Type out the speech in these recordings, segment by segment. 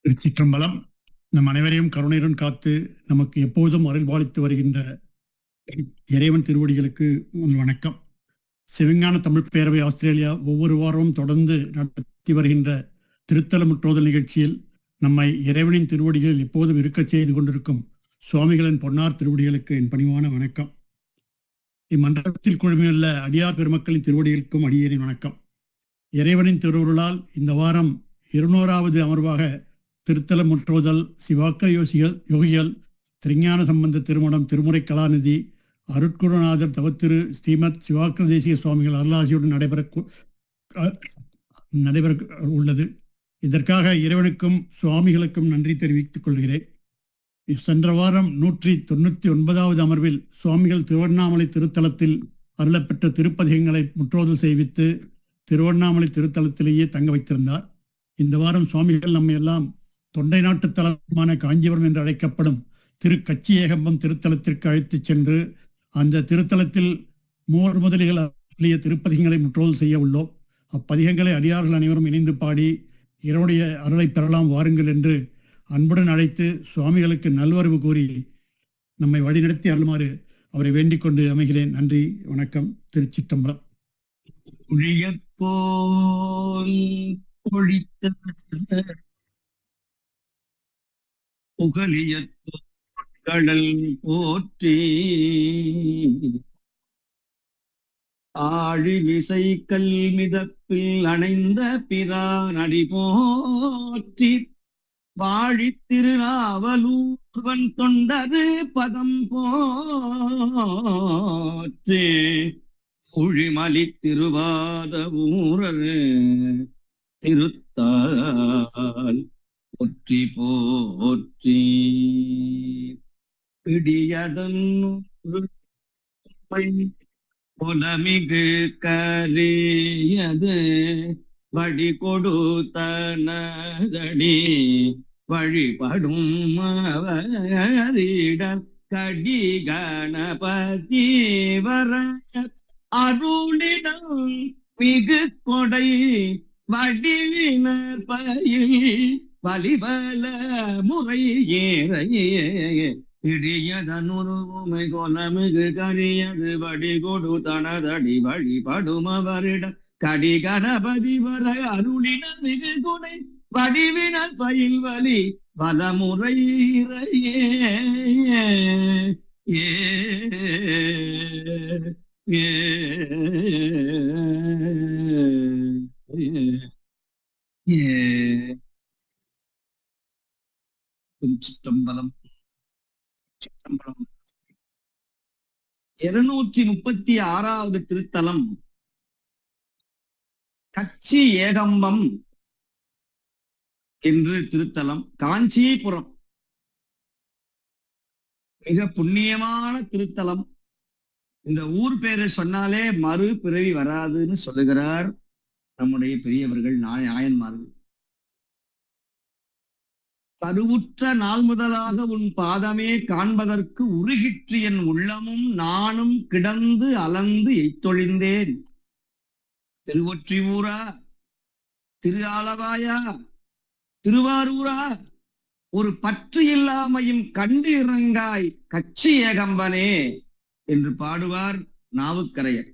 திருச்சிற்றம்பலம். நம் அனைவரையும் கருணையுடன் காத்து நமக்கு எப்போதும் அருள்பாலித்து வருகின்ற இறைவன் திருவடிகளுக்கு முதல் வணக்கம். சிவஞான தமிழ் பேரவை ஆஸ்திரேலியா ஒவ்வொரு வாரமும் தொடர்ந்து நடத்தி வருகின்ற திருத்தல முற்றோதல் நிகழ்ச்சியில் நம்மை இறைவனின் திருவடிகளில் எப்போதும் இருக்கச் செய்து கொண்டிருக்கும் சுவாமிகளின் பொன்னார் திருவடிகளுக்கு என் பணிவான வணக்கம். இம்மன்றத்தில் குழுமையுள்ள அடியார் பெருமக்களின் திருவடிகளுக்கும் அடியேறின் வணக்கம். இறைவனின் திருவுருளால் இந்த வாரம் 200வது அமர்வாக திருத்தல முற்றோதல் சிவாக்கர யோகிகள் திருஞான சம்பந்த திருமணம் திருமுறை கலாநிதி அருட்குருநாதர் தவத்திரு ஸ்ரீமத் சிவாக்கர தேசிய சுவாமிகள் அருளாசியுடன் நடைபெற உள்ளது. இதற்காக இறைவனுக்கும் சுவாமிகளுக்கும் நன்றி தெரிவித்துக் கொள்கிறேன். சென்ற வாரம் 199வது அமர்வில் சுவாமிகள் திருவண்ணாமலை திருத்தலத்தில் அருளப்பெற்ற திருப்பதிகங்களை முற்றோதல் செய்வித்து திருவண்ணாமலை திருத்தலத்திலேயே தங்க வைத்திருந்தார். இந்த வாரம் சுவாமிகள் நம்மை எல்லாம் தொண்டை நாட்டு தலமான காஞ்சிபுரம் என்று அழைக்கப்படும் திரு கச்சி ஏகம்பம் திருத்தலத்திற்கு அழைத்துச் சென்று அந்த திருத்தலத்தில் மூவர் முதலிகள் அருளிய திருப்பதிகங்களை முற்றோதல் செய்ய உள்ளோம். அப்பதிகங்களை அடியார்கள் அனைவரும் இணைந்து பாடி இறைவனுடைய அருளை பெறலாம் வாருங்கள் என்று அன்புடன் அழைத்து சுவாமிகளுக்கு நல்வரவு கூறி நம்மை வழிநடத்தி அருளுமாறு அவரை வேண்டிக் கொண்டு அமைகிறேன். நன்றி, வணக்கம். திருச்சிற்றம்பலம். கடல் போற்றி ஆழிமிசை கல் மிதப்பில் அணைந்த பிரான் அடி போற்றி வாழி திருநாவலூர்வன் தொண்டரு பதம் போற்றி உழிமலி திருவாத ஊரர் திருத்தால் போற்றி போற்றி பிடியதன் புலமிகு கரியது வழி கொடுத்தனதடி வழிபடும் அவரிடம் கடி கணபதி வர அருளிடம் மிகு கொடை வடிவினர் பயில் வலிபல முறை ஏறையே இடியதனுருமை கொலமிகு கரியது வடி கொடு தனதடி வழிபடும் அவரிடம் கடி கணபதி வர அருளின மிகு கொடை வடிவினர் பயில் வலி வலமுறை இறையே சிற்றம்பலம். 236வது திருத்தலம் கச்சி ஏகம்பம் என்று திருத்தலம். காஞ்சிபுரம் மிக புண்ணியமான திருத்தலம். இந்த ஊர் பேரை சொன்னாலே மறு பிறவி வராதுன்னு சொல்லுகிறார் நம்முடைய பெரியவர்கள் நாயன்மார்கள். கருவுற்ற நாள் முதலாக உன் பாதமே காண்பதற்கு உருகிற்று என் உள்ளமும் நானும் கிடந்து அலந்து எய்த்தொழிந்தேன். திருவொற்றி ஊரா, திரு ஆலவாயா, திருவாரூரா, ஒரு பற்று இல்லாமையும் கண்டு இறங்காய் கச்சி ஏகம்பனே என்று பாடுவார் நாவுக்கரையர்.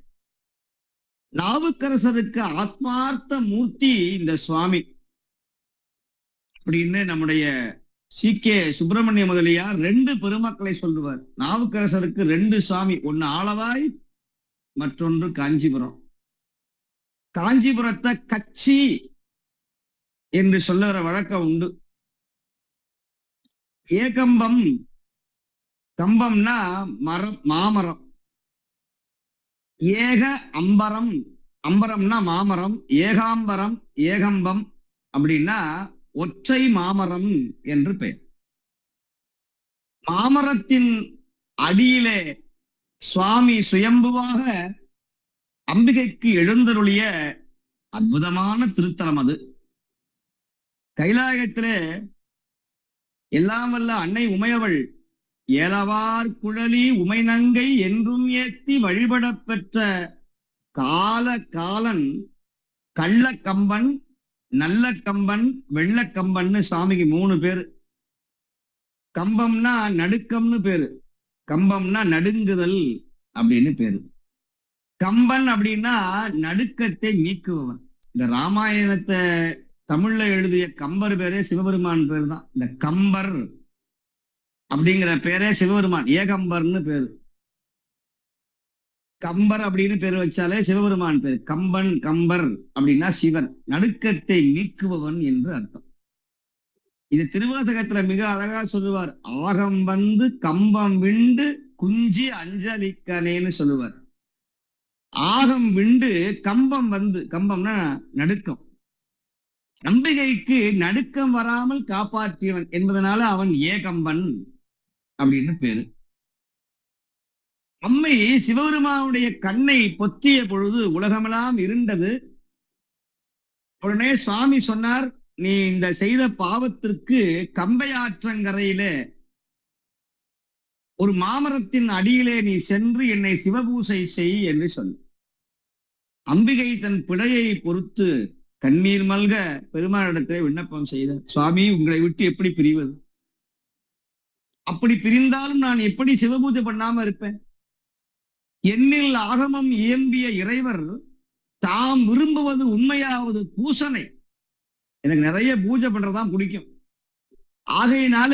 நாவுக்கரசருக்கு ஆத்மார்த்த மூர்த்தி இந்த சுவாமி அப்படின்னு நம்முடைய சி.கே. சுப்பிரமணிய முதலியார் 2 பெருமக்களை சொல்லுவார். நாவுக்கரசருக்கு 2 சுவாமி, ஒன்னு ஆலவாய், மற்றொன்று காஞ்சிபுரம். காஞ்சிபுரத்தை கச்சி என்று சொல்லுகிற வழக்கம் உண்டு. ஏகம்பம், கம்பம்னா மரம், மாமரம். ஏக அம்பரம், அம்பரம்னா மாமரம். ஏகாம்பரம், ஏகம்பம் அப்படின்னா ஒற்றை மாமரம் என்று பெயர். மாமரத்தின் அடியிலே சுவாமி சுயம்புவாக அம்பிகைக்கு எழுந்தருளிய அற்புதமான திருத்தலம் அது. கைலாயத்திலே எல்லாம் வல்ல அன்னை உமையவள் ஏலவார் குழலி உமைநங்கை என்றும் ஏத்தி வழிபடப் பெற்ற கால காலன் கள்ள கம்பன் நல்ல கம்பன், வெள்ளக்கம்பன்னு சாமிக்கு 3 பேரு. கம்பம்னா நடுக்கம்னு பேரு, கம்பம்னா நடுங்குதல் அப்படின்னு பேரு. கம்பன் அப்படின்னா நடுக்கத்தை நீக்குபவன். இந்த ராமாயணத்தை தமிழ்ல எழுதிய கம்பர் பேரே சிவபெருமான் பேர் தான். இந்த கம்பர் அப்படிங்கிற பேரே சிவபெருமான், ஏகம்பர்னு பேரு. கம்பர் அப்படின்னு பேர் வச்சாலே சிவபெருமான் பேர். கம்பன், கம்பர் அப்படின்னா சிவன், நடுக்கத்தை நீக்குபவன் என்று அர்த்தம். இது திருவாசகத்துல மிக அழகா சொல்லுவார். ஆகம் வந்து கம்பம் விண்டு குஞ்சி அஞ்சலிக்கனேன்னு சொல்லுவார். ஆகம் விண்டு கம்பம் வந்து, கம்பம்னா நடுக்கம், அம்பிகைக்கு நடுக்கம் வராமல் காப்பாற்றியவன் என்பதனால அவன் ஏகம்பன் அப்படின்னு பேரு. அம்மை சிவபெருமானுடைய கண்ணை பொத்திய பொழுது உலகமெல்லாம் இருண்டது. உடனே சுவாமி சொன்னார், நீ இந்த செய்த பாவத்திற்கு கம்பையாற்றங்கரையில ஒரு மாமரத்தின் அடியிலே நீ சென்று என்னை சிவபூசை செய் என்று சொன்ன. அம்பிகை தன் பிழையை பொறுத்து கண்ணீர் மல்க பெருமானிடத்திலே விண்ணப்பம் செய்த. சுவாமி, உங்களை விட்டு எப்படி பிரிவது? அப்படி பிரிந்தாலும் நான் எப்படி சிவபூஜை பண்ணாம இருப்பேன்? என்னில் ஆகமம் இயம்பிய இறைவர் தாம் விரும்புவது உண்மையாவது பூசனை. எனக்கு நிறைய பூஜை பண்றதுதான் பிடிக்கும். ஆகையினால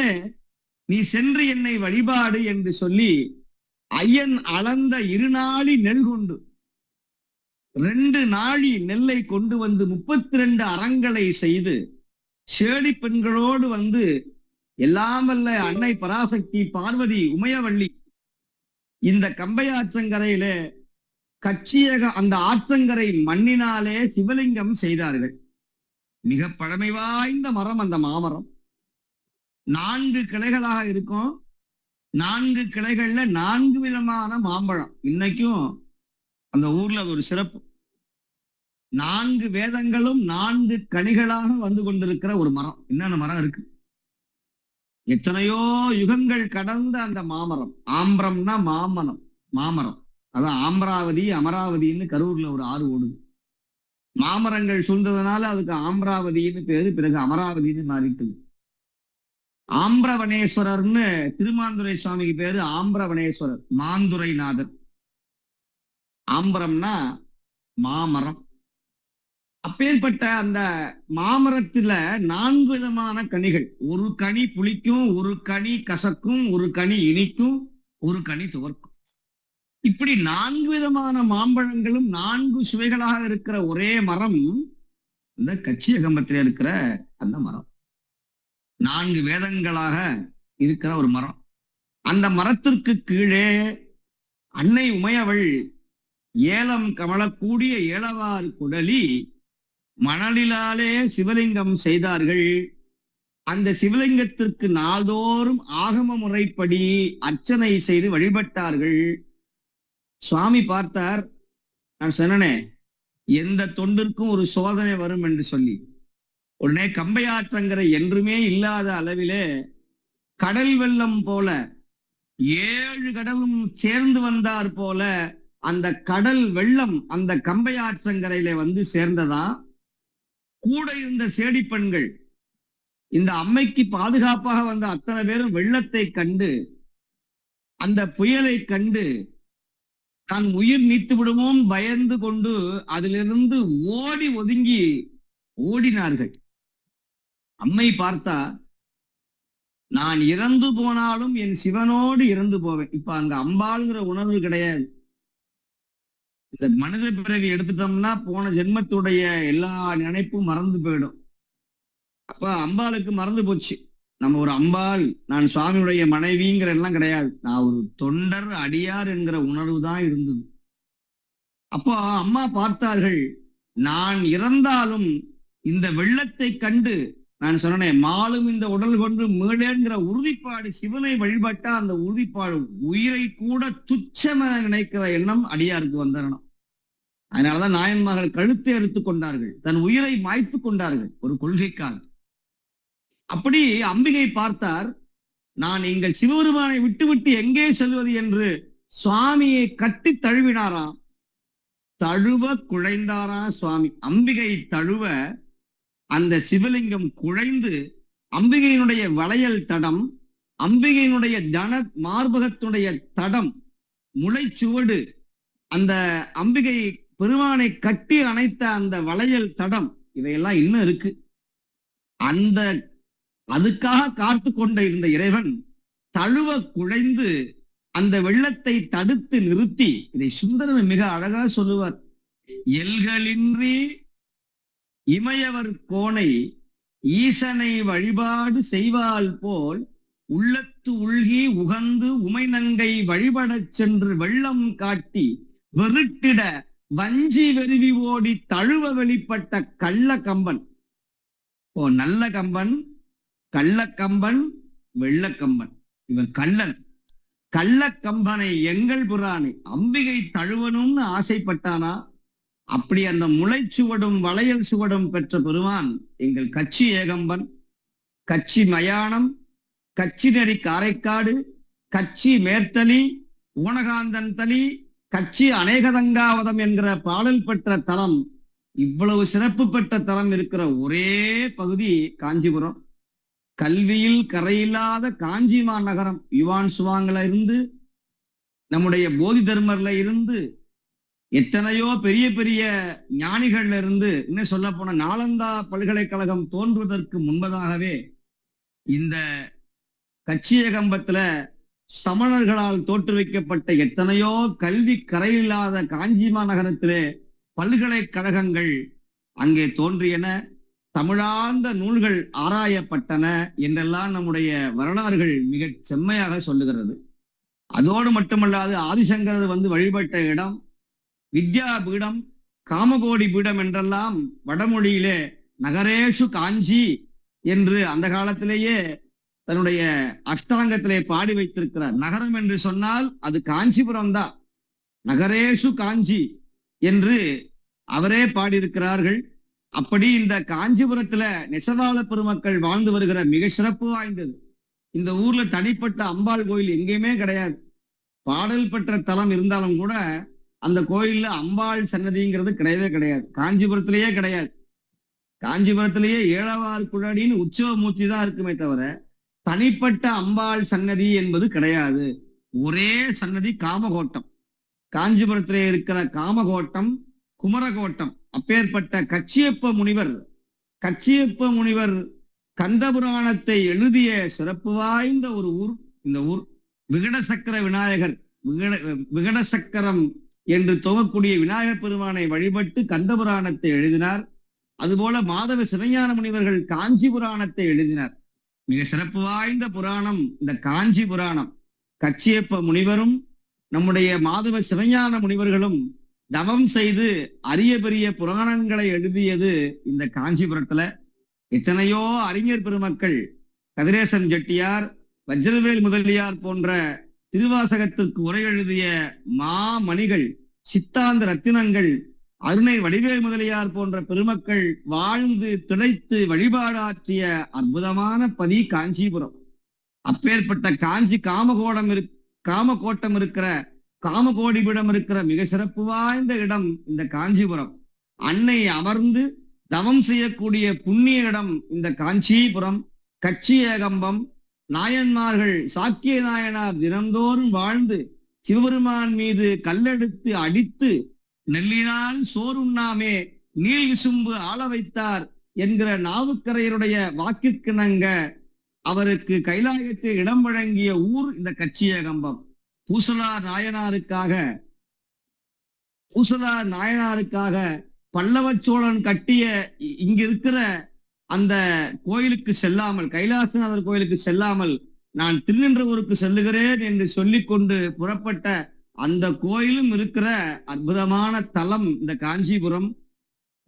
நீ சென்று என்னை வழிபாடு என்று சொல்லி ஐயன் அளந்த 2 நாழி நெல் கொண்டு 2 நாழி நெல்லை கொண்டு வந்து 32 அறங்களை செய்து சேடி பெண்களோடு வந்து எல்லாம் வல்ல அன்னை பராசக்தி, பார்வதி, உமையவள்ளி இந்த கம்பை ஆற்றங்கரையில கச்சியக அந்த ஆற்றங்கரை மண்ணினாலே சிவலிங்கம் செய்தார்கள். மிக பழமை வாய்ந்த மரம் அந்த மாமரம். 4 கிளைகளாக இருக்கும். 4 கிளைகள்ல 4 விதமான மாம்பழம். இன்னைக்கும் அந்த ஊர்ல ஒரு சிறப்பு. 4 வேதங்களும் 4 கனிகளாக வந்து கொண்டிருக்கிற ஒரு மரம். என்னென்ன மரம் இருக்கு? எத்தனையோ யுகங்கள் கடந்த அந்த மாமரம். ஆம்பரம்னா மாமரம், மாமரம். அதான் ஆம்பராவதி, அமராவதின்னு கரூர்ல ஒரு ஆறு ஓடுது. மாமரங்கள் சூழ்ந்ததுனால அதுக்கு ஆம்பராவதின்னு பேரு, பிறகு அமராவதின்னு மாறிட்டது. ஆம்பிரவனேஸ்வரர்னு திருமாந்துரை சுவாமிக்கு பேரு ஆம்பிரவனேஸ்வரர், மாந்துரைநாதர். ஆம்பரம்னா மாமரம். அப்பேற்பட்ட அந்த மாமரத்துல 4 விதமான கனிகள். ஒரு கனி புளிக்கும், ஒரு கனி கசக்கும், ஒரு கனி இனிக்கும், ஒரு கனி துவர்க்கும். இப்படி 4 விதமான மாம்பழங்களும் 4 சுவைகளாக இருக்கிற ஒரே மரம் இந்த கச்சியகம்பத்தில இருக்கிற அந்த மரம். 4 வேதங்களாக இருக்கிற ஒரு மரம். அந்த மரத்திற்கு கீழே அன்னை உமையவள் ஏலம் கமலக்கூடிய ஏலவார் குடலி மணலிலாலே சிவலிங்கம் செய்தார்கள். அந்த சிவலிங்கத்திற்கு நாள்தோறும் ஆகம முறைப்படி அர்ச்சனை செய்து வழிபட்டார்கள். சுவாமி பார்த்தார். நான் சொன்னனே, எந்த தொண்டிற்கும் ஒரு சோதனை வரும் என்று சொல்லி, உடனே கம்பையாற்றங்கரை என்றுமே இல்லாத அளவிலே கடல் வெள்ளம் போல 7 கடலும் சேர்ந்து வந்தார் போல அந்த கடல் வெள்ளம் அந்த கம்பையாற்றங்கரையில வந்து சேர்ந்ததா. கூட இருந்த சேடி பெண்கள் இந்த அம்மைக்கு பாதுகாப்பாக வந்த அத்தனை பேரும் வெள்ளத்தை கண்டு, அந்த புயலை கண்டு தான் உயிர் நீத்து விடுமோம் பயந்து கொண்டு அதிலிருந்து ஓடி ஒதுங்கி ஓடினார்கள். அம்மை பார்த்தா, நான் இறந்து போனாலும் என் சிவனோடு இறந்து போவேன். இப்ப அங்க அம்பாளுங்கிற உணர்வு கிடையாது. இந்த மனித பிறவி எடுத்துட்டோம்னா போன ஜென்மத்துடைய எல்லா நினைப்பும் மறந்து போயிடும். அப்ப அம்பாளுக்கு மறந்து போச்சு. நம்ம ஒரு அம்பாள், நான் சுவாமியுடைய மனைவிங்கிற எல்லாம் கிடையாது. நான் ஒரு தொண்டர் அடியார் என்கிற உணர்வு தான் இருந்தது. அப்போ அம்மா பார்த்தார்கள், நான் இறந்தாலும் இந்த வெள்ளத்தை கண்டு, நான் சொன்னேன் மாலும் இந்த உடல் கொண்டு மீளேங்கிற உறுதிப்பாடு, சிவனை வழிபட்டா அந்த உறுதிப்பாடு உயிரை கூட துச்சமென நினைக்கிற எண்ணம் அடியாருக்கு வந்தரணும். அதனாலதான் நாயன்மார்கள் கழுத்தை அறுத்துக் கொண்டார்கள், தன் உயிரை மாய்த்து கொண்டார்கள் ஒரு கொள்கைக்காக. அப்படி அம்பிகை பார்த்தார், நான் எங்கள் சிவபெருமானை விட்டு எங்கே செல்வது என்று சுவாமியை கட்டி தழுவினாராம். தழுவ குழைந்தாராம் சுவாமி. அம்பிகை தழுவ அந்த சிவலிங்கம் குழைந்து அம்பிகையினுடைய வளையல் தடம், அம்பிகையினுடைய தன மார்பகத்துடைய தடம், முளைச்சுவடு, அந்த அம்பிகை பெருமானை கட்டி அணைத்த அந்த வளையல் தடம், இவையெல்லாம் இன்னும் இருக்கு. அந்த அதுக்காக காத்து கொண்ட இருந்த இறைவன் தழுவ குழைந்து அந்த வெள்ளத்தை தடுத்து நிறுத்தி, இதை சுந்தரன் மிக அழகா சொல்லுவார். எல்களின்றி இமையவர் கோனை ஈசனை வழிபாடு செய்வால் போல் உள்ளத்து உள்கி உகந்து உமைநங்கை வழிபடச் சென்று வெள்ளம் காட்டி வெருட்டிட வஞ்சி வெறுவி ஓடி தழுவ வெளிப்பட்ட கள்ள கம்பன். நல்ல கம்பன், கள்ளக்கம்பன், வெள்ளக்கம்பன். இவன் கள்ளன். கள்ளக்கம்பனை எங்கள் புராணி அம்பிகை தழுவனும்னு ஆசைப்பட்டானா, அப்படி அந்த முளைச்சுவடும் வளையல் சுவடும் பெற்ற பெருமான் எங்கள் கட்சி ஏகம்பன், கட்சி மயானம், கட்சி நெறி காரைக்காடு, கட்சி மேர்த்தலி, ஊனகாந்தன் தலி, கட்சி அநேகதங்காவதம் என்கிற பாடல் பெற்ற தலம். இவ்வளவு சிறப்பு பெற்ற தலம் இருக்கிற ஒரே பகுதி காஞ்சிபுரம். கல்வியில் கரையில்லாத காஞ்சி மாநகரம். யுவான் சுவாங்கல இருந்து, நம்முடைய போதி தர்மர்ல இருந்து, எத்தனையோ பெரிய பெரிய ஞானிகள்ல இருந்து, இன்னும் சொல்ல போன நாலந்தா பல்கலைக்கழகம் தோன்றுவதற்கு முன்பதாகவே இந்த கச்சியகம்பத்துல சமணர்களால் தோற்றுவிக்கப்பட்ட எத்தனையோ கல்வி கரையில்லாத காஞ்சி மாநகரத்திலே பல்கலைக்கழகங்கள் அங்கே தோன்றியன. தமிழார்ந்த நூல்கள் ஆராயப்பட்டன என்றெல்லாம் நம்முடைய வரலாறுகள் மிக செம்மையாக சொல்லுகிறது. அதோடு மட்டுமல்லாது ஆதிசங்கரர் வழிபட்ட இடம் வித்யா பீடம், காமகோடி பீடம் என்றெல்லாம் வடமொழியிலே நகரேஷு காஞ்சி என்று அந்த காலத்திலேயே தன்னுடைய அஷ்டாங்கத்திலே பாடி வைத்திருக்கிறார். நகரம் என்று சொன்னால் அது காஞ்சிபுரம் தான். நகரேஷு காஞ்சி என்று அவரே பாடியிருக்கிறார்கள். அப்படி இந்த காஞ்சிபுரத்துல நெசவாள பெருமக்கள் வாழ்ந்து வருகிற மிக சிறப்பு வாய்ந்தது. இந்த ஊர்ல தனிப்பட்ட அம்பாள் கோயில் எங்கேயுமே கிடையாது. பாடல் பெற்ற தலம் இருந்தாலும் கூட அந்த கோயில்ல அம்பாள் சன்னதிங்கிறது கிடையவே கிடையாது. காஞ்சிபுரத்திலேயே கிடையாது. காஞ்சிபுரத்திலேயே ஏழவார் குழலின்னு உற்சவ மூர்த்தி தான் இருக்குமே தவிர தனிப்பட்ட அம்பாள் சன்னதி என்பது கிடையாது. ஒரே சன்னதி காமகோட்டம். காஞ்சிபுரத்திலே இருக்கிற காமகோட்டம், குமரகோட்டம். அப்பேற்பட்ட கச்சியப்ப முனிவர் கந்தபுராணத்தை எழுதிய சிறப்பு வாய்ந்த ஒரு ஊர் இந்த ஊர். விகடசக்கர விநாயகர், விகடசக்கரம் என்று துவங்கக்கூடிய விநாயகர் பெருமானை வழிபட்டு கந்தபுராணத்தை எழுதினார். அதுபோல மாதவ சிவஞான முனிவர்கள் காஞ்சி புராணத்தை எழுதினார். மிக சிறப்பு வாய்ந்த புராணம் இந்த காஞ்சி புராணம். கச்சியப்ப முனிவரும் நம்முடைய மாதவ சிவஞான முனிவர்களும் தவம் செய்து அரிய பெரிய புராணங்களை எழுதியது இந்த காஞ்சிபுரத்துல. எத்தனையோ அறிஞர் பெருமக்கள், கதிரேசன் செட்டியார், வஜ்ரவேல் முதலியார் போன்ற திருவாசகத்திற்கு உரை எழுதிய மாமணிகள், சித்தாந்த ரத்தினங்கள், அருணை வடிவேல் முதலியார் போன்ற பெருமக்கள் வாழ்ந்து திளைத்து வழிபாடாற்றிய அற்புதமான பதி காஞ்சிபுரம். அப்பேற்பட்ட காஞ்சி காமகோட்டம் இருக்கிற காமகோடிபீடம் இருக்கிற மிக சிறப்பு வாய்ந்த இடம் இந்த காஞ்சிபுரம். அன்னை அமர்ந்து தவம் செய்யக்கூடிய புண்ணிய இடம் இந்த காஞ்சிபுரம். கச்சி ஏகம்பம். நாயன்மார்கள், சாக்கிய நாயனார் தினந்தோறும் வாழ்ந்து சிவபெருமான் மீது கல்லெடுத்து அடித்து நெல்லினால் சோறுண்ணாமே நீள் விசும்பு ஆள வைத்தார் என்கிற நாவுக்கரையருடைய வாக்கிற்கிணங்க அவருக்கு கைலாயத்தில் இடம் வழங்கிய ஊர் இந்த கச்சியகம்பம். பூசலார் நாயனாருக்காக பல்லவ சோழன் கட்டிய இங்க இருக்கிற அந்த கோயிலுக்கு செல்லாமல், கைலாசநாதர் கோயிலுக்கு செல்லாமல் நான் திருநின்றவூருக்கு செல்லுகிறேன் என்று சொல்லிக் கொண்டு புறப்பட்ட அந்த கோயிலும் இருக்கிற அற்புதமான தலம் இந்த காஞ்சிபுரம்.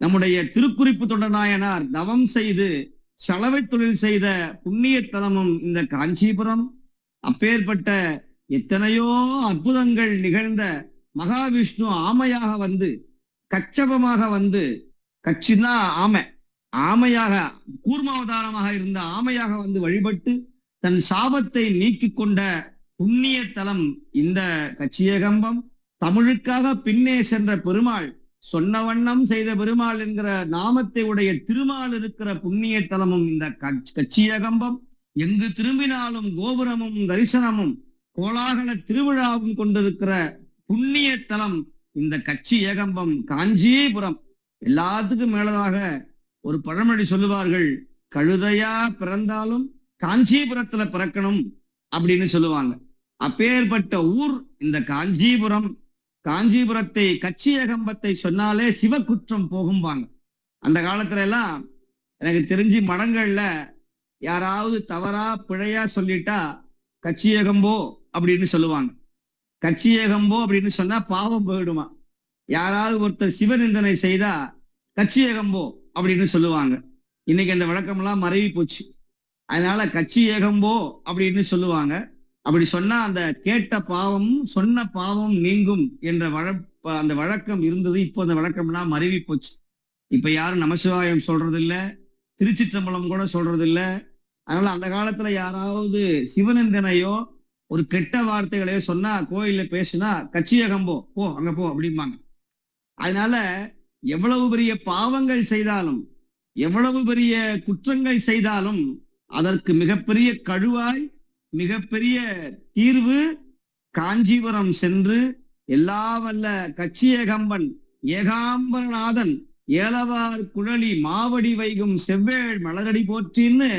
நம்முடைய திருக்குறிப்பு தொண்டநாயனார் தவம் செய்து சலவை தொழில் செய்த புண்ணிய தலமும் இந்த காஞ்சிபுரம். அப்பேற்பட்ட எத்தனையோ அற்புதங்கள் நிகழ்ந்த மகாவிஷ்ணு ஆமையாக வந்து, கச்சபமாக வந்து, கச்சின்னா ஆமையாக கூர்மாவதாரமாக இருந்த ஆமையாக வந்து வழிபட்டு தன் சாபத்தை நீக்கிக் கொண்ட புண்ணிய தலம் இந்த கச்சியகம்பம். தமிழுக்காக பின்னே சென்ற பெருமாள் சொன்ன வண்ணம் செய்த பெருமாள் என்கிற நாமத்தை உடைய திருமால் இருக்கிற புண்ணிய தலமும் இந்த கச்சியகம்பம். எங்கு திரும்பினாலும் கோபுரமும் தரிசனமும் கோலாகல திருவிழாவும் கொண்டிருக்கிற புண்ணிய தலம் இந்த கச்சி ஏகம்பம் காஞ்சிபுரம். எல்லாத்துக்கும் மேலதாக ஒரு பழமொழி சொல்லுவார்கள், கழுதையா பிறந்தாலும் காஞ்சிபுரத்துல பிறக்கணும் அப்படின்னு சொல்லுவாங்க. அப்பேற்பட்ட ஊர் இந்த காஞ்சிபுரம். காஞ்சிபுரத்தை கச்சி ஏகம்பத்தை சொன்னாலே சிவகுற்றம் போகும்பாங்க. அந்த காலத்துல எல்லாம் எனக்கு தெரிஞ்சு மடங்கள்ல யாராவது தவறா பிழையா சொல்லிட்டா கச்சி ஏகம்போ அப்படின்னு சொல்லுவாங்க. கச்சி ஏகம்போ அப்படின்னு சொன்னா பாவம் போயிடுமா. யாராவது ஒருத்தர் சிவநிந்தனை செய்தா கச்சி ஏகம்போ அப்படின்னு சொல்லுவாங்க. இன்னைக்கு அந்த வழக்கம்லாம் மறைவி போச்சு. அதனால கச்சி ஏகம்போ அப்படின்னு சொல்லுவாங்க. அப்படி சொன்னா அந்த கேட்ட பாவம் சொன்ன பாவம் நீங்கும் என்ற அந்த வழக்கம் இருந்தது. இப்போ அந்த வழக்கம்லாம் மறைவி போச்சு. இப்ப யாரும் நமசிவாயம் சொல்றது இல்ல, திருச்சிற்றம்பலம் கூட சொல்றது இல்ல. அதனால அந்த காலத்துல யாராவது சிவநிந்தனையோ ஒரு கெட்ட வார்த்தைகளையோ சொன்னா கோயில்ல பேசுனா கச்சியகம்போ போ அங்க போ அப்படிம்பாங்க. அதனால எவ்வளவு பெரிய பாவங்கள் செய்தாலும் எவ்வளவு பெரிய குற்றங்கள் செய்தாலும் அதற்கு மிகப்பெரிய கழுவாய் மிகப்பெரிய தீர்வு காஞ்சிபுரம் சென்று எல்லா வல்ல கச்சியகம்பன் ஏகாம்பரநாதன் ஏலவார் குழலி மாவடி வைகும் செவ்வேள் மலரடி போற்றின்னு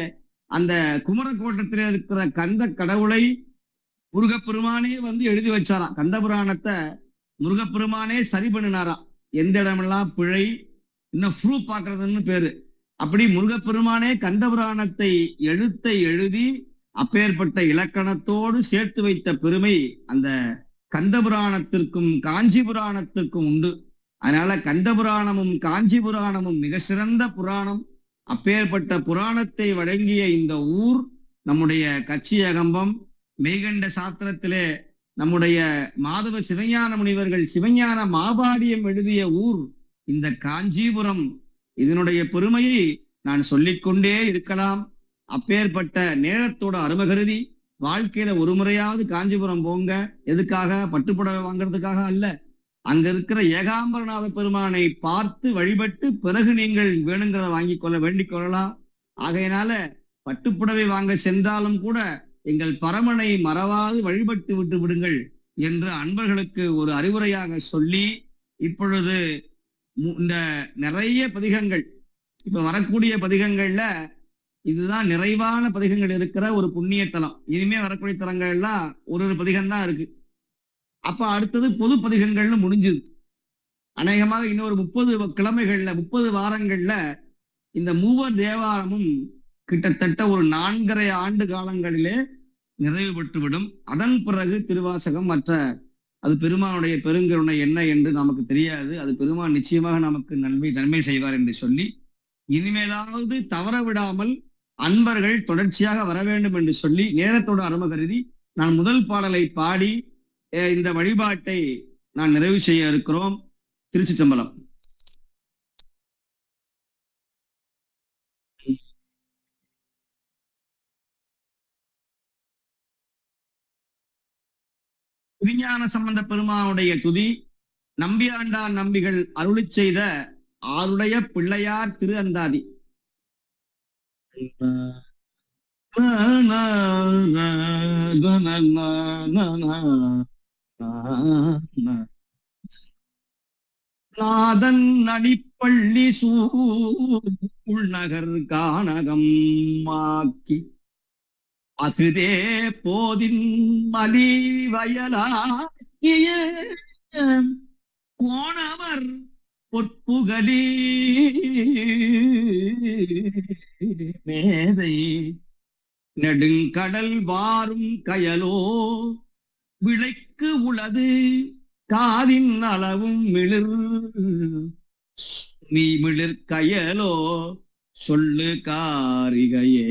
அந்த குமரக்கோட்டத்தில் இருக்கிற கந்த கடவுளை முருகப்பெருமானே வந்து எழுதி வச்சாராம். கந்த புராணத்தை முருகப்பெருமானே சரி பண்ணினாராம். எந்த இடமெல்லாம் பிழை இன்னும் ப்ரூஃப் பார்க்கறதுன்னு பேரு. அப்படி முருகப்பெருமானே கந்த புராணத்தை எழுத்தை எழுதி அப்பேற்பட்ட இலக்கணத்தோடு சேர்த்து வைத்த பெருமை அந்த கந்த புராணத்திற்கும் காஞ்சி புராணத்திற்கும் உண்டு. அதனால கந்த புராணமும் காஞ்சி புராணமும் மிக சிறந்த புராணம். அப்பேற்பட்ட புராணத்தை வழங்கிய இந்த ஊர் நம்முடைய கச்சியகம்பம். மெய்கண்ட சாஸ்திரத்திலே நம்முடைய மாதவ சிவஞான முனிவர்கள் சிவஞான மாபாடியம் எழுதிய ஊர் இந்த காஞ்சிபுரம். இதனுடைய பெருமையை நான் சொல்லிக்கொண்டே இருக்கலாம். அப்பேற்பட்ட நேரத்தோட அருமகருதி வாழ்க்கையில ஒரு முறையாவது காஞ்சிபுரம் போங்க. எதுக்காக? பட்டுப்புடவை வாங்குறதுக்காக அல்ல. அங்க இருக்கிற ஏகாம்பரநாத பெருமானை பார்த்து வழிபட்டு பிறகு நீங்கள் வேணுங்கிறத வேண்டிக் கொள்ளலாம். ஆகையினால பட்டுப்புடவை வாங்க சென்றாலும் கூட எங்கள் பரமனை மறவாது வழிபட்டு விட்டு விடுங்கள் என்று அன்பர்களுக்கு ஒரு அறிவுரையாக சொல்லி, இப்பொழுது இந்த நிறைய பதிகங்கள் இப்ப வரக்கூடிய பதிகங்கள்ல இதுதான் நிறைவான பதிகங்கள் இருக்கிற ஒரு புண்ணிய தலம். இனிமே வரக்கூடிய தலங்கள் எல்லாம் ஒரு பதிகம் தான் இருக்கு. அப்ப அடுத்தது பொது பதிகங்கள்னு முடிஞ்சுது. அநேகமாக இன்னொரு 30 கிழமைகள்ல 30 வாரங்கள்ல இந்த மூவர் தேவாரமும் கிட்டத்தட்ட ஒரு 4.5 ஆண்டு காலங்களிலே நிறைவு பெற்றுவிடும். அதன் பிறகு திருவாசகம் மற்ற அது பெருமானுடைய பெருங்கருணை என்ன என்று நமக்கு தெரியாது. அது பெருமான் நிச்சயமாக நமக்கு நன்மை செய்வார் என்று சொல்லி, இனிமேலாவது தவற விடாமல் அன்பர்கள் தொடர்ச்சியாக வர வேண்டும் என்று சொல்லி நேரத்தோட அரும கருதி நான் முதல் பாடலை பாடி இந்த வழிபாட்டை நான் நிறைவு செய்ய இருக்கிறோம். திருச்சிற்றம்பலம். விஞ்ஞான சம்பந்த பெருமானுடைய துதி. நம்பியாண்டார் நம்பிகள் அருளி செய்த ஆருடைய பிள்ளையார் திரு அந்தாதி. நாதன் அடிப்பள்ளி சூழ் நகர் கானகம் மாக்கி அகுதே போதின் மலி வயலாக்கிய கோணவர் பொற்புகலி மேதை நெடுங்கடல் வாரும் கயலோ விளைக்கு உளது காதின் அளவும் மிளிர் கயலோ சொல்லு காரிகையே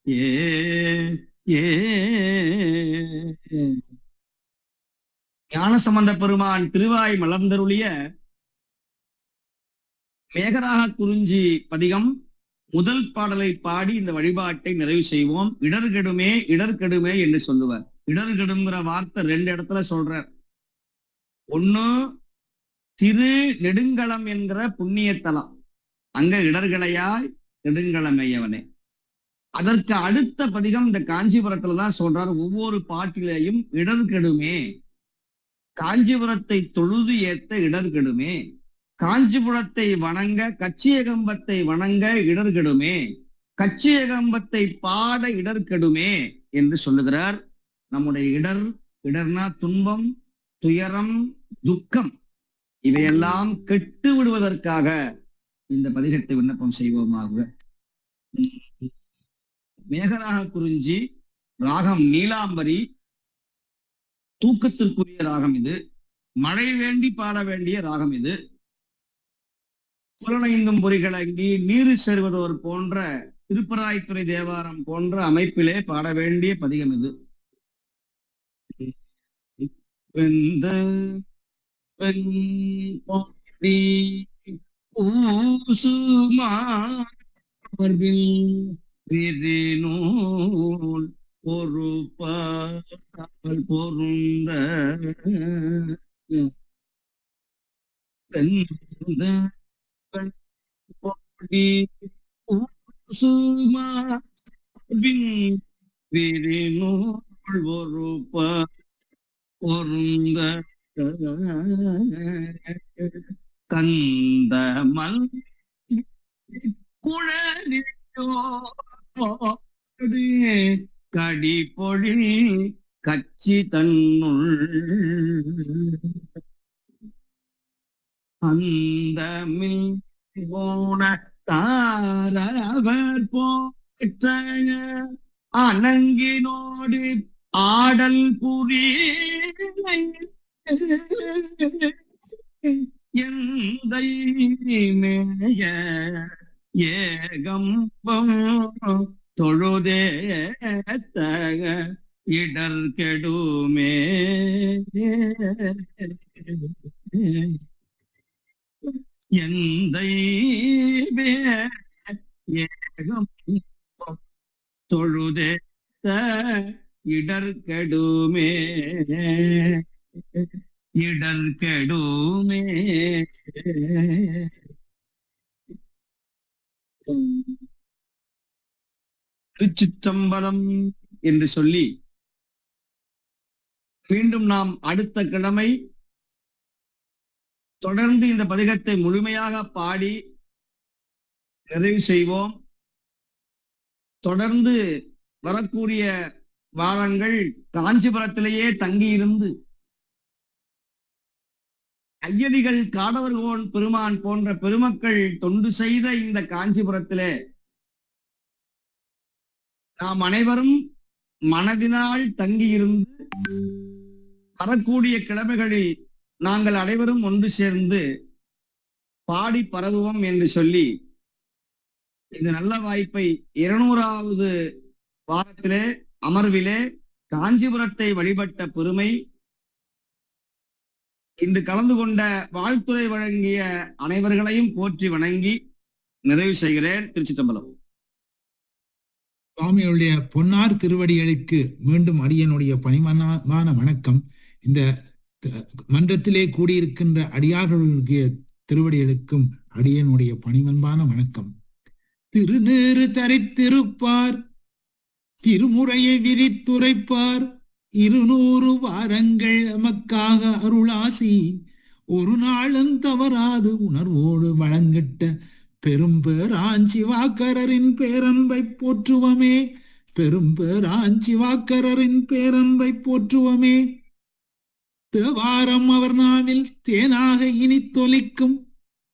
ஏ ஏ ஞானசம்பந்த பெருமான் திருவாய் மலர்ந்தருளிய மேகராக குறிஞ்சி பதிகம் முதல் பாடலை பாடி இந்த வழிபாட்டை நிறைவு செய்வோம். இடர்கெடுமே இடர்கெடுமே என்று சொல்லுவார். இடர்கெடுங்கிற வார்த்தை 2 இடத்துல சொல்றார். ஒண்ணு திரு நெடுங்களம் என்கிற புண்ணிய தலம். அங்க இடர்களையாய் நெடுங்களமையவனே. அதற்கு அடுத்த பதிகம் இந்த காஞ்சிபுரத்துலதான் சொல்றார். ஒவ்வொரு பாட்டிலையும் இடர் கெடுமே, காஞ்சிபுரத்தை தொழுது ஏத்த இடர் கெடுமே, காஞ்சிபுரத்தை வணங்க கச்சியகம்பத்தை வணங்க இடர் கெடுமே, கச்சியகம்பத்தை பாட இடர் கெடுமே என்று சொல்லுகிறார். நம்முடைய இடர்னா துன்பம், துயரம், துக்கம், இவையெல்லாம் கெட்டு விடுவதற்காக இந்த பதிகத்தை விண்ணப்பம் செய்வோமாக. மேகராக குறிஞ்சி ராகம் நீலாம்பரி, தூக்கத்திற்குரிய ராகம் இது. மழை வேண்டி பாட வேண்டிய ராகம் இது. புலனைந்தும் பொறிகளங்கி நீரு செல்வதோர் போன்ற திருப்பராய்த்துறை தேவாரம் போன்ற அமைப்பிலே பாட வேண்டிய பதிகம் இது. நூல் ஒரு பால் பொருந்த விரிநூல் ஒரு பொருந்த கந்தமல் குழலியோ கடிபொழில் கச்சி தன்னுள் அந்தமில் போன தாரவர் போற்ற அணங்கினோடு ஆடல் புரி எந்தை மேய ஏகம்பம் தொழுதேத்த இடர் கெடுமே, எந்தை ஏகம் தொழுதேத்த இடர் கெடுமே, இடர் கெடுமே. திருச்சிற்றம்பலம் என்று சொல்லி மீண்டும் நாம் அடுத்த கிழமை தொடர்ந்து இந்த பதிகத்தை முழுமையாக பாடி நிறைவு செய்வோம். தொடர்ந்து வரக்கூடிய வாரங்கள் காஞ்சிபுரத்திலேயே தங்கியிருந்து ஐயடிகள், காடவர்கோன் பெருமான் போன்ற பெருமக்கள் தொண்டு செய்த இந்த காஞ்சிபுரத்திலே நாம் அனைவரும் மனதினால் தங்கியிருந்து வரக்கூடிய கிழமைகளில் நாங்கள் அனைவரும் ஒன்று சேர்ந்து பாடி பரவுவோம் என்று சொல்லி இந்த நல்ல வாய்ப்பை 200வது வாரத்திலே அமர்விலே காஞ்சிபுரத்தை வழிபட்ட பெருமை, இன்று கலந்து கொண்ட வாழ்த்துரை வழங்கிய அனைவர்களையும் போற்றி வணங்கி நிறைவு செய்கிறேன். திருச்சிற்றம்பலம். சுவாமியுடைய பொன்னார் திருவடிகளுக்கு மீண்டும் அடியனுடைய பணிமனமான வணக்கம். இந்த மன்றத்திலே கூடியிருக்கின்ற அடியார்களுடைய திருவடிகளுக்கும் அடியனுடைய பணிமன்பான வணக்கம். திருநீறு தரித்திருப்பார், திருமுறையை விரித்துரைப்பார், 200 வாரங்கள் எமக்காக அருளாசி, ஒரு நாளும் தவறாது உணர்வோடு வழங்கிட்ட பெரும்பேராஞ்சி வாக்கரரின் பேரன்பை போற்றுவமே, பெரும்பேராஞ்சி வாக்கரரின் பேரன்பை போற்றுவமே. தேவாரம் அவர் நாவில் தேனாக இனி தொலிக்கும்,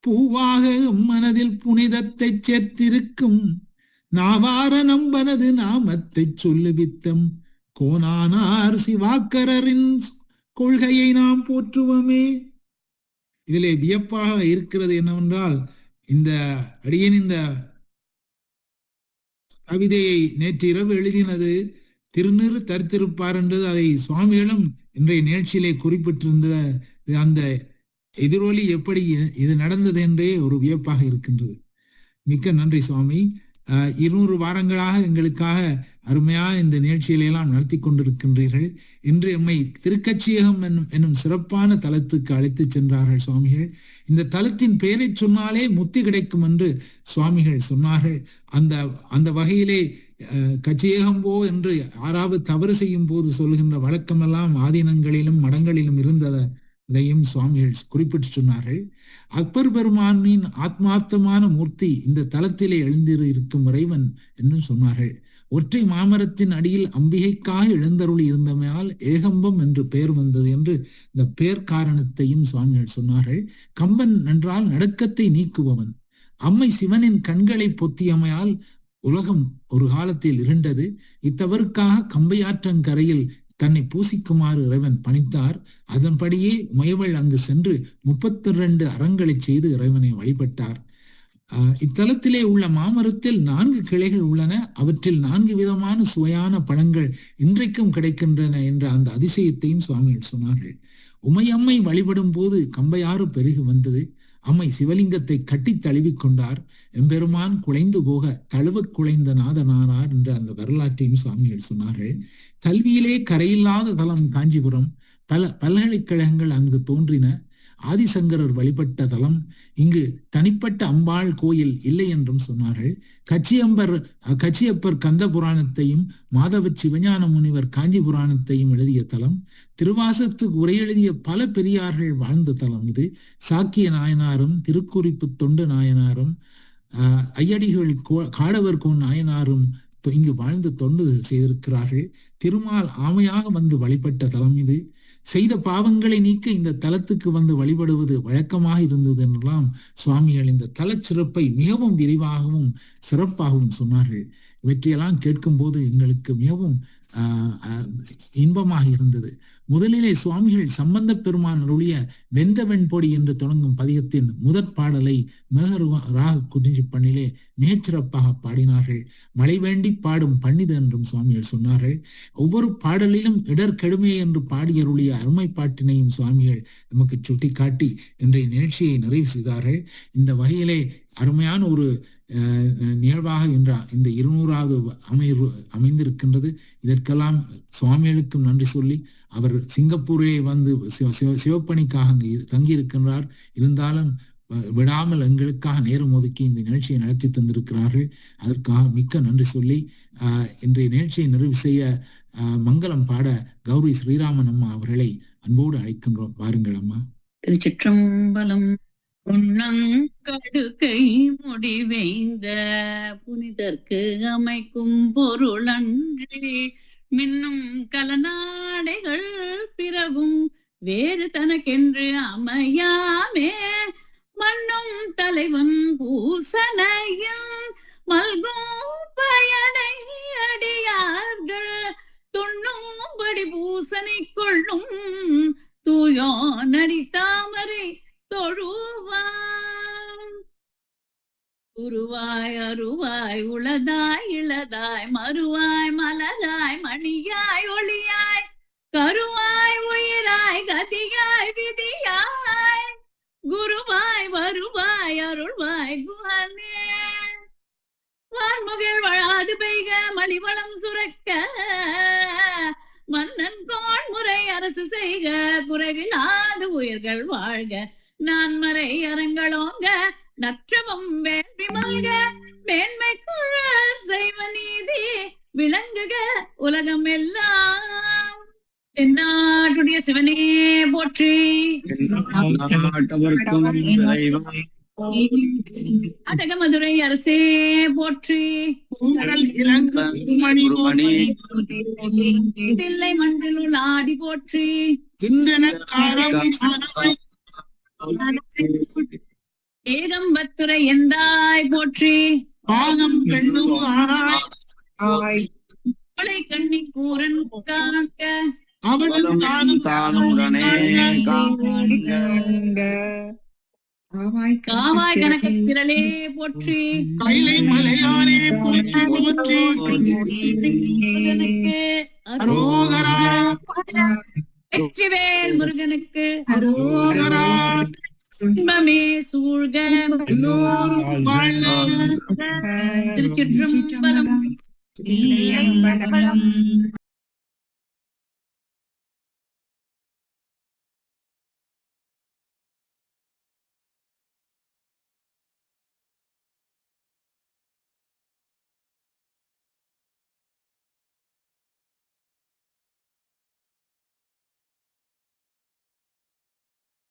பூவாக மனதில் புனிதத்தை சேர்த்திருக்கும், நாவார நம்பனது நாமத்தை சொல்லுவித்தம் கோனானார் சிவாக்கரரின் கொள்கையை நாம் போற்றுவமே. இதிலே வியப்பாக இருக்கிறது என்னவென்றால், இந்த அடியன் இந்த கவிதையை நேற்று இரவு எழுதினது திருநீறு தரித்திருப்பார் என்றது, அதை சுவாமிகளும் இன்றைய நிகழ்ச்சியிலே குறிப்பிட்டிருந்த அந்த எதிரொலி எப்படி இது நடந்தது என்றே ஒரு வியப்பாக இருக்கின்றது. மிக்க நன்றி சுவாமி. 200 வாரங்களாக எங்களுக்காக அருமையா இந்த நிகழ்ச்சிகளை எல்லாம் நடத்தி கொண்டிருக்கின்றீர்கள். இன்று எம்மை திருக்கச்சியகம் என்னும் சிறப்பான தலத்துக்கு அழைத்து சென்றார்கள் சுவாமிகள். இந்த தலத்தின் பெயரை சொன்னாலே முத்தி கிடைக்கும் என்று சுவாமிகள் சொன்னார்கள். அந்த வகையிலே கச்சியகம்போ என்று யாராவது தவறு செய்யும் போது சொல்கின்ற வழக்கமெல்லாம் ஆதீனங்களிலும் மடங்களிலும் இருந்ததையும் சுவாமிகள் குறிப்பிட்டு சொன்னார்கள். அக்பர் பெருமானின் ஆத்மார்த்தமான மூர்த்தி இந்த தலத்திலே எழுந்திரு இருக்கும் இறைவன் என்றும் சொன்னார்கள். ஒற்றை மாமரத்தின் அடியில் அம்பிகைக்காக எழுந்தருளி இருந்தமையால் ஏகம்பம் என்று பெயர் வந்தது என்று இந்த பெயர் காரணத்தையும் சுவாமிகள் சொன்னார்கள். கம்பன் என்றால் நடுக்கத்தை நீக்குபவன். அம்மை சிவனின் கண்களை பொத்தியமையால் உலகம் ஒரு காலத்தில் இருண்டது. இத்தவறுக்காக கம்பையாற்றங்கரையில் தன்னை பூசிக்குமாறு இறைவன் பணித்தார். அதன்படியே முயவள் அங்கு சென்று 32 அறங்களை செய்து இறைவனை வழிபட்டார். இத்தலத்திலே உள்ள மாமரத்தில் 4 கிளைகள் உள்ளன. அவற்றில் 4 விதமான சுவையான பழங்கள் இன்றைக்கும் கிடைக்கின்றன என்ற அந்த அதிசயத்தையும் சுவாமிகள் சொன்னார்கள். உமையம்மை வழிபடும் போது கம்பையாறு பெருகி வந்தது. அம்மை சிவலிங்கத்தை கட்டி தழுவிக்கொண்டார். எம்பெருமான் குலைந்து போக தழுவ குலைந்த நாதனானார் என்ற அந்த வரலாற்றையும் சுவாமிகள் சொன்னார்கள். கல்வியிலே கரையில்லாத தலம் காஞ்சிபுரம். பல பல்கலைக்கழகங்கள் அங்கு தோன்றின. ஆதிசங்கரர் வழிபட்ட தலம். இங்கு தனிப்பட்ட அம்பாள் கோயில் இல்லை என்றும் சொன்னார்கள். கச்சியப்பர் கந்த புராணத்தையும் மாதவ சிவஞான முனிவர் காஞ்சி புராணத்தையும் எழுதிய தலம். திருவாசத்துக்கு உரை எழுதிய பல பெரியார்கள் வாழ்ந்த தலம் இது. சாக்கிய நாயனாரும் திருக்குறிப்பு தொண்டு நாயனாரும் ஐயடிகள் காடவர் கோன் நாயனாரும் இங்கு வாழ்ந்து தொண்டு செய்திருக்கிறார்கள். திருமால் ஆமையாக வந்து வழிபட்ட தலம் இது. செய்த பாவங்களை நீக்க இந்த தலத்துக்கு வந்து வழிபடுவது வழக்கமாக இருந்தது என்றெல்லாம் சுவாமிகள் இந்த தல சிறப்பை மிகவும் விரிவாகவும் சிறப்பாகவும் சொன்னார்கள். இவற்றையெல்லாம் கேட்கும் போது எங்களுக்கு மிகவும் இன்பமாக இருந்தது. முதலிலே சுவாமிகள் சம்பந்த பெருமான் அருளிய வெந்த வெண்பொடி என்று தொடங்கும் பதிகத்தின் முதற் பாடலை மேகராக குறிஞ்சி பண்ணிலே மிகச்சிறப்பாக பாடினார்கள். மழை வேண்டி பாடும் பன்னிது என்றும் சுவாமிகள் சொன்னார்கள். ஒவ்வொரு பாடலிலும் இடர்கெடுமை என்று பாடியருளிய அருமை பாட்டினையும் சுவாமிகள் நமக்கு சுட்டி காட்டி இன்றைய நிகழ்ச்சியை நிறைவு செய்தார்கள். இந்த வகையிலே அருமையான ஒரு நிகழ்வாக இந்த 200வது அமைந்திருக்கின்றது. இதற்கெல்லாம் சுவாமிகளுக்கும் நன்றி சொல்லி, அவர் சிங்கப்பூரிலே வந்து சிவப்பணிக்காக தங்கியிருக்கின்றார். இருந்தாலும் விடாமல் எங்களுக்காக நேரம் ஒதுக்கி இந்த நிகழ்ச்சியை நடத்தி தந்திருக்கிறார்கள். அதற்காக மிக்க நன்றி சொல்லி இன்றைய நிகழ்ச்சியை நிறைவு செய்ய மங்களம் பாட கௌரி ஸ்ரீராமன் அம்மா அவர்களை அன்போடு அழைக்கின்றோம். வாருங்கள் அம்மா. திருச்சிற்றம்பலம். உண்ணங்கடுக்கை முடிவைந்த புனிதற்கு அமைக்கும் பொருளன்றி மின்னும் கலநாடைகள் பிறவும் வேறு தனக்கென்று அமையாமே மண்ணும் தலைவன் பூசனையும் மல்கும் பயனை அடியார்கள் துண்ணும்படி பூசனை கொள்ளும் தூயோ நடி தாமரை தொழுவான். உருவாய் அருவாய் உளதாய் இளதாய் மறுவாய் மலராய் மணியாய் ஒளியாய் கருவாய் உயிராய் கதியாய் விதியாய் குருவாய் வருவாய் அருள்வாய் குஹனே. வான்முகில் வளாது பெய்க மலிவளம் சுரக்க மன்னன் கோன்முறை அரசு செய்க குறைவில்லாது உயிர்கள் வாழ்க நான்மறை அறங்களோங்க நற்றவம் வேள்வி மல்க மேன்மை குழ செய்வ நீதி விளங்குக உலகம் எல்லாம். தென்னாட்டுடைய சிவனே போற்றி. அடகமதுரை அரசே போற்றி. தில்லை மண்டலுள் ஆடி போற்றி. ஏகம்பத்துரை எந்தாய் போற்றி. கொலை கண்ணி கூரன் காக்க காவாய் கனக திரளே போற்றி. வெற்றிவேல் முருகனுக்கு இன்பமே சூழ்க. எல்லோரும் வாழ்க. திருச்சிற்றம்பலம்.